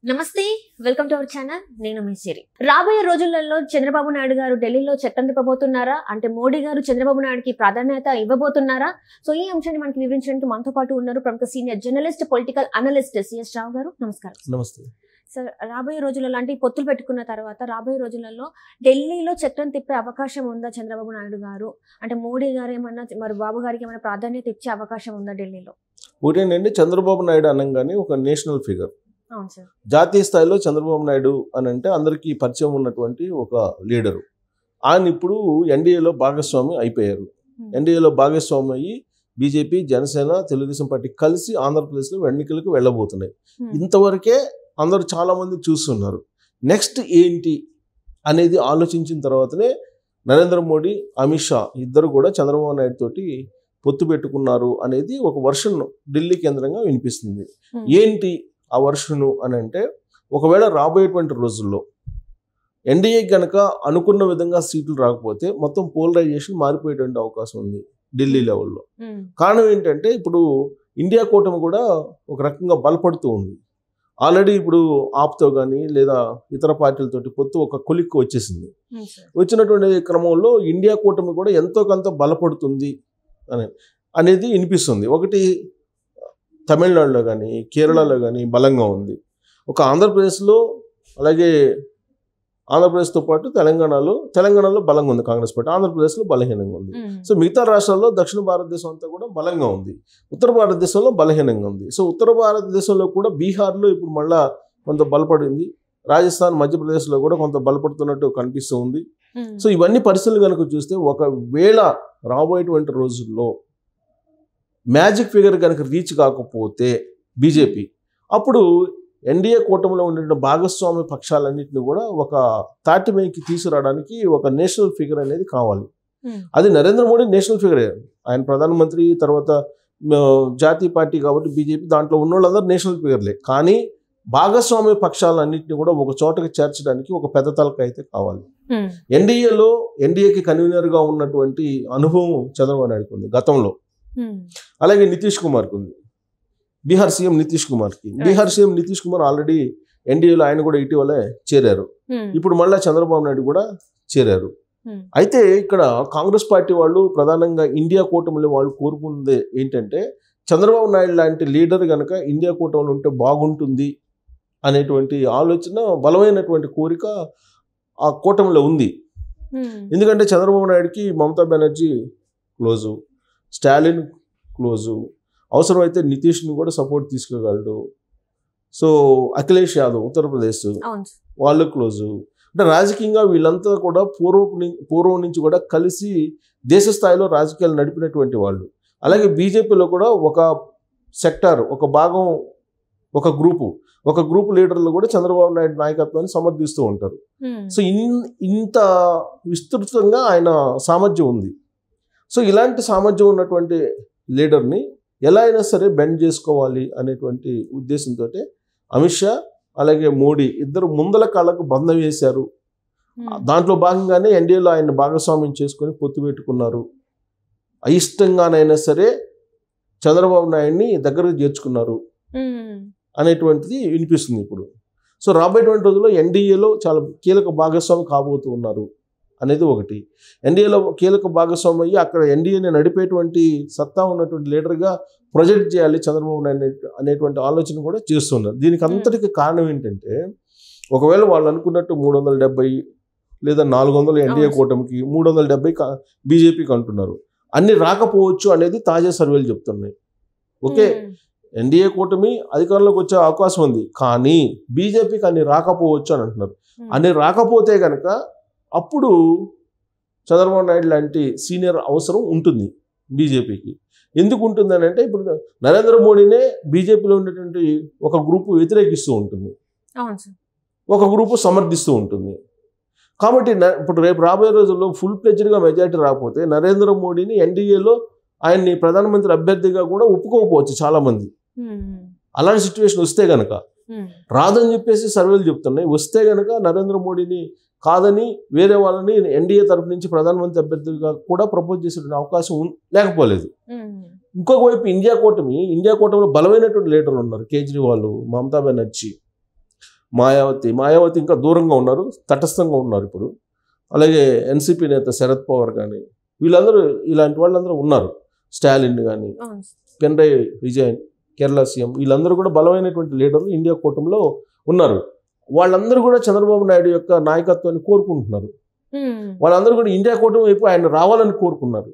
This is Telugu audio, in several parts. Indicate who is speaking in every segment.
Speaker 1: నమస్తే వెల్కమ్ టు అవర్ ఛానల్ నేను మీ సిరి రాబోయే రోజులలో చంద్రబాబు నాయుడు గారు ఢిల్లీలో చట్టం తిప్పబోతున్నారా అంటే మోడీ గారు చంద్రబాబు నాయుడుకి ప్రాధాన్యత ఇవ్వబోతున్నారా సో ఈ అంశాన్ని మనకి వివరించడానికి మనతో పాటు ఉన్నారు ప్రముఖ senior journalist political analyst CS Rao garu నమస్కారం
Speaker 2: నమస్తే
Speaker 1: సార్ రాబోయే రోజులలో అంటే పొత్తులు పెట్టుకున్న తర్వాత రాబోయే రోజులలో ఢిల్లీలో చట్టం తిప్పే అవకాశం ఉందా చంద్రబాబు నాయుడు గారు అంటే మోడీ గారు ఏమన్నా మరి బాబు గారికి ఏమైనా ప్రాధాన్యత ఇచ్చే అవకాశం ఉందా ఢిల్లీలో
Speaker 2: ఊరేనండి చంద్రబాబు నాయుడు అనగానే ఒక నేషనల్ ఫిగర్
Speaker 1: అవును సార్
Speaker 2: జాతీయ స్థాయిలో చంద్రబాబు నాయుడు అని అంటే అందరికీ పరిచయం ఉన్నటువంటి ఒక లీడరు ఆయన ఇప్పుడు ఎన్డీఏలో భాగస్వామి అయిపోయారు ఎన్డీఏలో భాగస్వామి అయ్యి బీజేపీ జనసేన తెలుగుదేశం పార్టీ కలిసి ఆంధ్రప్రదేశ్లో ఎన్నికలకు వెళ్ళబోతున్నాయి ఇంతవరకే అందరూ చాలామంది చూస్తున్నారు నెక్స్ట్ ఏంటి అనేది ఆలోచించిన తర్వాతనే నరేంద్ర మోడీ అమిత్ షా ఇద్దరు కూడా చంద్రబాబు నాయుడు తోటి పొత్తు పెట్టుకున్నారు అనేది ఒక వర్షన్ ఢిల్లీ కేంద్రంగా వినిపిస్తుంది ఏంటి ఆ వర్షను అని అంటే ఒకవేళ రాబోయేటువంటి రోజుల్లో ఎన్డీఏ కనుక అనుకున్న విధంగా సీట్లు రాకపోతే మొత్తం పోలరైజేషన్ మారిపోయేటువంటి అవకాశం ఉంది ఢిల్లీ లెవెల్లో కారణం ఏంటంటే ఇప్పుడు ఇండియా కూటమి కూడా ఒక రకంగా బలపడుతూ ఉంది ఆల్రెడీ ఇప్పుడు ఆప్తో కానీ లేదా ఇతర పార్టీలతోటి పొత్తు ఒక కొలిక్కు వచ్చేసింది వచ్చినటువంటి క్రమంలో ఇండియా కూటమి కూడా ఎంతో కొంత బలపడుతుంది అనేది వినిపిస్తుంది ఒకటి తమిళనాడులో కానీ కేరళలో కానీ బలంగా ఉంది ఒక ఆంధ్రప్రదేశ్లో అలాగే ఆంధ్రప్రదేశ్తో పాటు తెలంగాణలో బలంగా ఉంది కాంగ్రెస్ పార్టీ ఆంధ్రప్రదేశ్లో బలహీనంగా ఉంది సో మిగతా రాష్ట్రాల్లో దక్షిణ భారతదేశం అంతా కూడా బలంగా ఉంది ఉత్తర భారతదేశంలో బలహీనంగా ఉంది సో ఉత్తర భారతదేశంలో కూడా బీహార్లో ఇప్పుడు మళ్ళా కొంత బలపడింది రాజస్థాన్ మధ్యప్రదేశ్లో కూడా కొంత బలపడుతున్నట్టు కనిపిస్తూ ఉంది సో ఇవన్నీ పరిస్థితులు కనుక చూస్తే ఒకవేళ రాబోయేటువంటి రోజుల్లో మ్యాజిక్ ఫిగర్ కనుక రీచ్ కాకపోతే బీజేపీ అప్పుడు ఎన్డీఏ కూటమిలో ఉండే భాగస్వామ్య పక్షాలన్నింటినీ కూడా ఒక తాటి మీదకి తీసుకురావడానికి ఒక నేషనల్ ఫిగర్ అనేది కావాలి అది నరేంద్ర మోడీ నేషనల్ ఫిగరే ఆయన ప్రధానమంత్రి తర్వాత జాతీయ పార్టీ కాబట్టి బీజేపీ దాంట్లో ఉన్న వాళ్ళందరూ నేషనల్ ఫిగర్లే కానీ భాగస్వామ్య పక్షాలన్నింటినీ కూడా ఒక చోటకి చేర్చడానికి ఒక పెద్ద తలక అయితే కావాలి ఎన్డీఏకి కన్వీనర్గా ఉన్నటువంటి అనుభవం చంద్రబాబు నాయుడుకు ఉంది గతంలో అలాగే నితీష్ కుమార్కి ఉంది బీహార్ సీఎం నితీష్ కుమార్ ఆల్రెడీ ఎన్డీఏలో ఆయన కూడా ఇటీవలే చేరారు ఇప్పుడు మళ్ళీ చంద్రబాబు నాయుడు కూడా చేరారు అయితే ఇక్కడ కాంగ్రెస్ పార్టీ వాళ్ళు ప్రధానంగా ఇండియా కూటమిలో వాళ్ళు కోరుకున్నది ఏంటంటే చంద్రబాబు నాయుడు లాంటి లీడర్ కనుక ఇండియా కూటమిలో ఉంటే బాగుంటుంది అనేటువంటి ఆలోచన బలమైనటువంటి కోరిక ఆ కూటమిలో ఉంది ఎందుకంటే చంద్రబాబు నాయుడుకి మమతా బెనర్జీ క్లోజు స్టాలిన్ క్లోజు అవసరమైతే నితీష్ని కూడా సపోర్ట్ తీసుకోగలడు సో అఖిలేష్ యాదవ్ ఉత్తరప్రదేశ్ వాళ్ళు క్లోజు అంటే రాజకీయంగా వీళ్ళంతా కూడా పూర్వం నుంచి కూడా కలిసి దేశ స్థాయిలో రాజకీయాలు నడిపినటువంటి వాళ్ళు అలాగే బీజేపీలో కూడా ఒక సెక్టార్ ఒక భాగం ఒక గ్రూపు లీడర్లు కూడా చంద్రబాబు నాయుడు నాయకత్వాన్ని సమర్థిస్తూ ఉంటారు సో ఇంత విస్తృతంగా ఆయన సామర్థ్యం ఉంది సో ఇలాంటి సామర్థ్యం ఉన్నటువంటి లీడర్ని ఎలా అయినా సరే బెండ్ చేసుకోవాలి అనేటువంటి ఉద్దేశంతో అమిత్ షా అలాగే మోడీ ఇద్దరు ముందల కాళ్ళకు బంధం వేశారు దాంట్లో భాగంగానే ఎన్డీఏలో ఆయన భాగస్వామ్యం చేసుకొని పొత్తు పెట్టుకున్నారు అయిష్టంగానైనా సరే చంద్రబాబు నాయుడిని దగ్గరకు చేర్చుకున్నారు అనేటువంటిది వినిపిస్తుంది ఇప్పుడు సో రాబోయేటువంటి రోజుల్లో ఎన్డీఏలో చాలా కీలక భాగస్వామి కాబోతూ ఉన్నారు అనేది ఒకటి ఎన్డీఏలో కీలక భాగస్వామి అయ్యి అక్కడ ఎన్డీఏని నడిపేటువంటి సత్తా ఉన్నటువంటి లీడర్గా ప్రొజెక్ట్ చేయాలి చంద్రబాబు నాయుడు అనేటువంటి ఆలోచన కూడా చేస్తున్నారు దీనికి అంతటికి కారణం ఏంటంటే ఒకవేళ వాళ్ళు అనుకున్నట్టు 370 లేదా 400 ఎన్డీఏ కూటమికి 370 బీజేపీకి అంటున్నారు అన్ని రాకపోవచ్చు అనేది తాజా సర్వేలు చెప్తున్నాయి ఓకే ఎన్డీఏ కూటమి అధికారంలోకి వచ్చే అవకాశం ఉంది కానీ బీజేపీకి అన్ని రాకపోవచ్చు అని అంటున్నారు అన్ని రాకపోతే కనుక అప్పుడు చంద్రబాబు నాయుడు లాంటి సీనియర్ అవసరం ఉంటుంది బీజేపీకి ఎందుకు ఉంటుంది అని అంటే ఇప్పుడు నరేంద్ర మోడీనే బీజేపీలో ఉండేటువంటి ఒక గ్రూపు వ్యతిరేకిస్తూ ఉంటుంది ఒక గ్రూపు సమర్థిస్తూ ఉంటుంది కాబట్టి ఇప్పుడు రేపు రాబోయే రోజుల్లో ఫుల్ ప్లెడ్జ్డ్గా మెజారిటీ రాకపోతే నరేంద్ర మోడీని ఎన్డీఏలో ఆయన్ని ప్రధానమంత్రి అభ్యర్థిగా కూడా ఒప్పుకోకపోవచ్చు చాలామంది అలాంటి సిచ్యువేషన్ వస్తే కనుక రాదని చెప్పేసి సర్వేలు చెప్తున్నాయి వస్తే కనుక నరేంద్ర మోడీని కాదని వేరే వాళ్ళని ఎన్డీఏ తరఫు నుంచి ప్రధానమంత్రి అభ్యర్థిగా కూడా ప్రపోజ్ చేసే అవకాశం లేకపోలేదు ఇంకొక వైపు ఇండియా కూటమిలో బలమైనటువంటి లీడర్లు ఉన్నారు కేజ్రీవాల్ మమతా బెనర్జీ మాయావతి ఇంకా దూరంగా ఉన్నారు, తటస్థంగా ఉన్నారు ఇప్పుడు. అలాగే ఎన్సీపీ నేత శరద్ పవార్ కానీ వీళ్ళందరూ, ఇలాంటి వాళ్ళందరూ ఉన్నారు. స్టాలిన్ కానీ, పినరయ్ విజయన్ కేరళ సీఎం, వీళ్ళందరూ కూడా బలమైనటువంటి లీడర్లు ఇండియా కూటమిలో ఉన్నారు. వాళ్ళందరూ కూడా చంద్రబాబు నాయుడు యొక్క నాయకత్వాన్ని కోరుకుంటున్నారు. వాళ్ళందరూ కూడా ఇండియా కూటమి వైపు ఆయన రావాలని కోరుకున్నారు.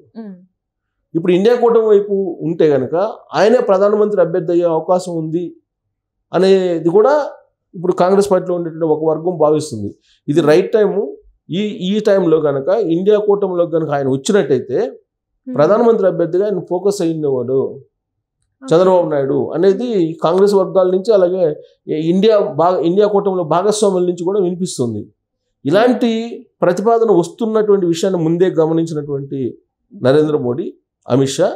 Speaker 2: ఇప్పుడు ఇండియా కూటమి వైపు ఉంటే కనుక ఆయనే ప్రధానమంత్రి అభ్యర్థి అయ్యే అవకాశం ఉంది అనేది కూడా ఇప్పుడు కాంగ్రెస్ పార్టీలో ఉండేటువంటి ఒక వర్గం భావిస్తుంది. ఇది రైట్ టైము. ఈ టైంలో కనుక ఇండియా కూటమిలో కనుక ఆయన వచ్చినట్టయితే ప్రధానమంత్రి అభ్యర్థిగా ఆయన ఫోకస్ అయ్యేవాడు చంద్రబాబు నాయుడు అనేది కాంగ్రెస్ వర్గాల నుంచి, అలాగే ఇండియా కూటమిలో భాగస్వాముల నుంచి కూడా వినిపిస్తుంది. ఇలాంటి ప్రతిపాదన వస్తున్నటువంటి విషయాన్ని ముందే గమనించినటువంటి నరేంద్ర మోడీ, అమిత్ షా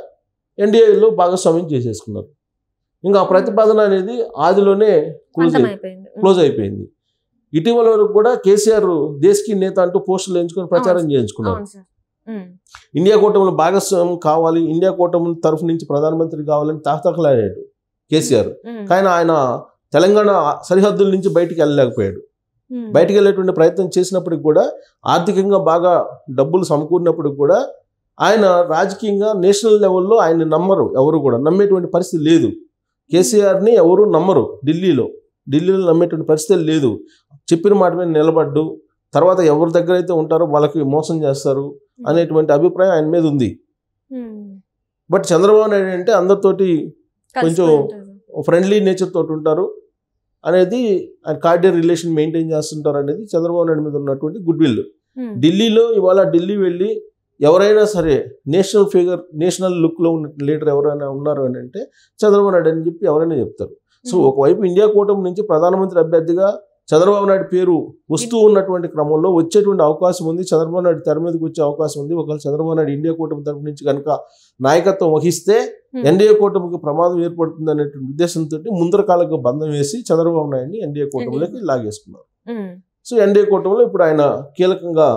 Speaker 2: ఎన్డీఏలో భాగస్వామ్యం చేసేసుకున్నారు. ఇంకా ఆ ప్రతిపాదన అనేది ఆదిలోనే క్లోజ్ అయిపోయింది. ఇటీవల వరకు కూడా కేసీఆర్ దేశకి నేత అంటూ పోస్టులు ఎంచుకొని ప్రచారం చేయించుకున్నారు. ఇండియా కూటమిలో భాగస్వామ్యం కావాలి, ఇండియా కూటమి తరఫు నుంచి ప్రధానమంత్రి కావాలని తాహతకలాడాడు కేసీఆర్. కానీ ఆయన తెలంగాణ సరిహద్దుల నుంచి బయటికి వెళ్ళలేకపోయాడు. బయటికి వెళ్ళేటువంటి ప్రయత్నం చేసినప్పటికి కూడా, ఆర్థికంగా బాగా డబ్బులు సమకూరినప్పటికి కూడా ఆయన రాజకీయంగా నేషనల్ లెవెల్లో ఆయన నమ్మరు, ఎవరు కూడా నమ్మేటువంటి పరిస్థితి లేదు. కేసీఆర్ని ఎవరు నమ్మరు. ఢిల్లీలో నమ్మేటువంటి పరిస్థితి లేదు. చెప్పిన మాట మీద నిలబడ్డు, తర్వాత ఎవరి దగ్గర అయితే ఉంటారో వాళ్ళకి మోసం చేస్తారు అనేటువంటి అభిప్రాయం ఆయన మీద ఉంది. బట్ చంద్రబాబు నాయుడు అంటే అందరితోటి కొంచెం ఫ్రెండ్లీ నేచర్ తోటి ఉంటారు అనేది, ఆయన కార్డియల్ రిలేషన్ మెయింటైన్ చేస్తుంటారు అనేది చంద్రబాబు నాయుడు మీద ఉన్నటువంటి గుడ్ విల్. ఢిల్లీలో ఇవాళ ఢిల్లీ వెళ్ళి ఎవరైనా సరే నేషనల్ ఫిగర్, నేషనల్ లుక్లో ఉన్న లీడర్ ఎవరైనా ఉన్నారు అని అంటే చంద్రబాబు నాయుడు అని చెప్పి ఎవరైనా చెప్తారు. సో ఒకవైపు ఇండియా కూటమి నుంచి ప్రధానమంత్రి అభ్యర్థిగా చంద్రబాబు నాయుడు పేరు వస్తూ ఉన్నటువంటి క్రమంలో వచ్చేటువంటి అవకాశం ఉంది. చంద్రబాబు నాయుడు తెర మీదకి వచ్చే అవకాశం ఉంది. ఒకవేళ చంద్రబాబు నాయుడు ఇండియా కూటమి తరపు నుంచి కనుక నాయకత్వం వహిస్తే ఎన్డీఏ కూటమికి ప్రమాదం ఏర్పడుతుంది అనేటువంటి ఉద్దేశంతో ముందర కాలకు బంధం వేసి చంద్రబాబు నాయుడిని ఎన్డీఏ కూటమిలోకి లాగేసుకున్నారు. సో ఎన్డీఏ కూటమిలో ఇప్పుడు ఆయన కీలకంగా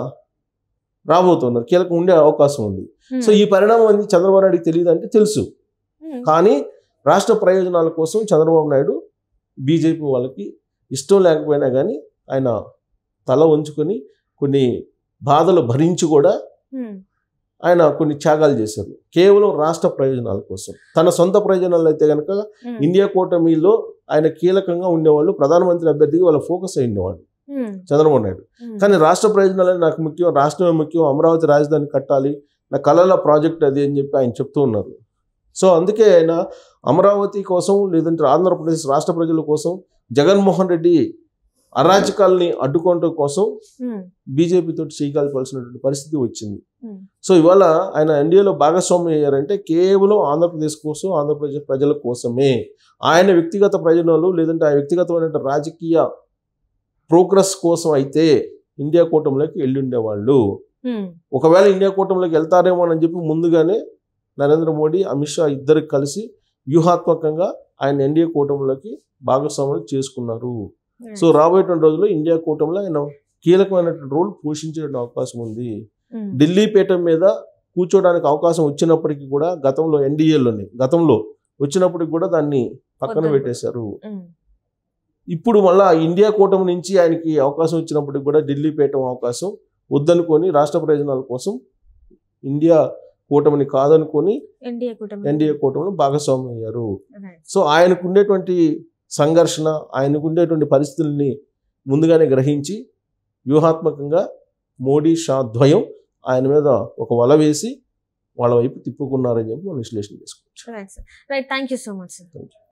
Speaker 2: రాబోతున్నారు, కీలకం ఉండే అవకాశం ఉంది. సో ఈ పరిణామం అనేది చంద్రబాబు నాయుడికి తెలియదు అంటే తెలుసు. కానీ రాష్ట్ర ప్రయోజనాల కోసం చంద్రబాబు నాయుడు బీజేపీ వాళ్ళకి ఇష్టం లేకపోయినా కానీ ఆయన తల వంచుకొని కొన్ని బాధలు భరించి కూడా ఆయన కొన్ని త్యాగాలు చేశారు కేవలం రాష్ట్ర ప్రయోజనాల కోసం. తన సొంత ప్రయోజనాలు అయితే కనుక ఇండియా కూటమిలో ఆయన కీలకంగా ఉండేవాళ్ళు, ప్రధానమంత్రి అభ్యర్థిగా వాళ్ళ ఫోకస్ అయి ఉండేవాళ్ళు చంద్రబాబు నాయుడు. కానీ రాష్ట్ర ప్రయోజనాలే నాకు ముఖ్యం, రాష్ట్రమే ముఖ్యం, అమరావతి రాజధాని కట్టాలి, నా కళల ప్రాజెక్ట్ అది అని చెప్పి ఆయన చెప్తూ ఉన్నారు. సో అందుకే ఆయన అమరావతి కోసం, లేదంటే ఆంధ్రప్రదేశ్ రాష్ట్ర ప్రజల కోసం జగన్మోహన్ రెడ్డి అరాచకాలని అడ్డుకోవడం కోసం బీజేపీతో చేయగలపాల్సినటువంటి పరిస్థితి వచ్చింది. సో ఇవాళ ఆయన ఎన్డీఏలో భాగస్వామ్యం అయ్యారంటే కేవలం ఆంధ్రప్రదేశ్ కోసం, ఆంధ్రప్రదేశ్ ప్రజల కోసమే. ఆయన వ్యక్తిగత ప్రయోజనాలు లేదంటే ఆ వ్యక్తిగతమైన రాజకీయ ప్రోగ్రెస్ కోసం అయితే ఇండియా కూటమిలోకి వెళ్ళి ఉండేవాళ్ళు. ఒకవేళ ఇండియా కూటమిలోకి వెళ్తారేమో అని చెప్పి ముందుగానే నరేంద్ర మోడీ, అమిత్ షా ఇద్దరు కలిసి వ్యూహాత్మకంగా ఆయన ఎన్డీఏ కూటమిలోకి భాగస్వాములు చేసుకున్నారు. సో రాబోయేటువంటి రోజుల్లో ఇండియా కూటమిలో ఆయన కీలకమైనటువంటి రోల్ పోషించే అవకాశం ఉంది. ఢిల్లీ పీఠం మీద కూర్చోడానికి అవకాశం వచ్చినప్పటికీ కూడా గతంలో వచ్చినప్పటికి కూడా దాన్ని పక్కన పెట్టేశారు. ఇప్పుడు మళ్ళా ఇండియా కూటమి నుంచి ఆయనకి అవకాశం వచ్చినప్పటికి కూడా ఢిల్లీ పీఠం అవకాశం వద్దనుకొని రాష్ట్ర ప్రయోజనాల కోసం ఇండియా కూటమిని కాదనుకొని ఎన్డీఏ కూటమిలో భాగస్వామ్యం అయ్యారు. సో ఆయనకు ఉండేటువంటి సంఘర్షణ, ఆయనకు ఉండేటువంటి పరిస్థితుల్ని ముందుగానే గ్రహించి వ్యూహాత్మకంగా మోడీ, షా ద్వయం ఆయన మీద ఒక వల వేసి వాళ్ళ వైపు తిప్పుకున్నారని చెప్పి మనం విశ్లేషణ చేసుకోవచ్చు.
Speaker 1: Right, thank you so much sir.